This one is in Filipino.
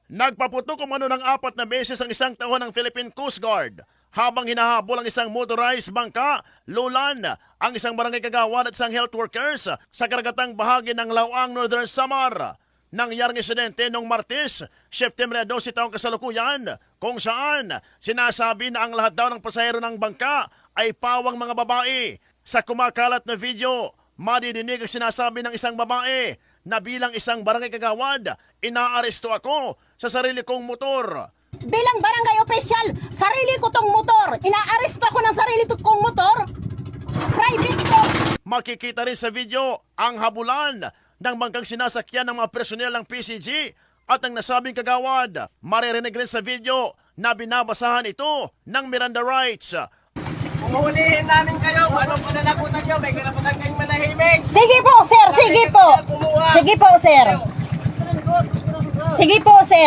Nagpaputok umano ng 4 na beses ang isang tauhan ng Philippine Coast Guard habang hinahabol ang isang motorized bangka, lulan, ang isang barangay kagawad at isang health workers sa karagatang bahagi ng Laoang, Northern Samar. Nangyaring insidente noong Martes, September 12 taong kasalukuyan, kung saan sinasabi na ang lahat daw ng pasahero ng bangka ay pawang mga babae. Sa kumakalat na video, madidinig ang sinasabi ng isang babae na bilang isang barangay kagawad, inaaresto ako sa sarili kong motor. Bilang barangay official, sarili ko tong motor. Inaaresto ako ng sarili kong motor. Private ko. Makikita rin sa video ang habulan ng bangkang sinasakyan ng mga personel ng PCG at ang nasabing kagawad. Maririnig rin sa video na binabasahan ito ng Miranda rights. Uhulihin namin kayo, anong pananagutan nyo, may karapatan kayong manahimik. Sige po, sir. Sige po. Sige po, sir. Sige po, sir.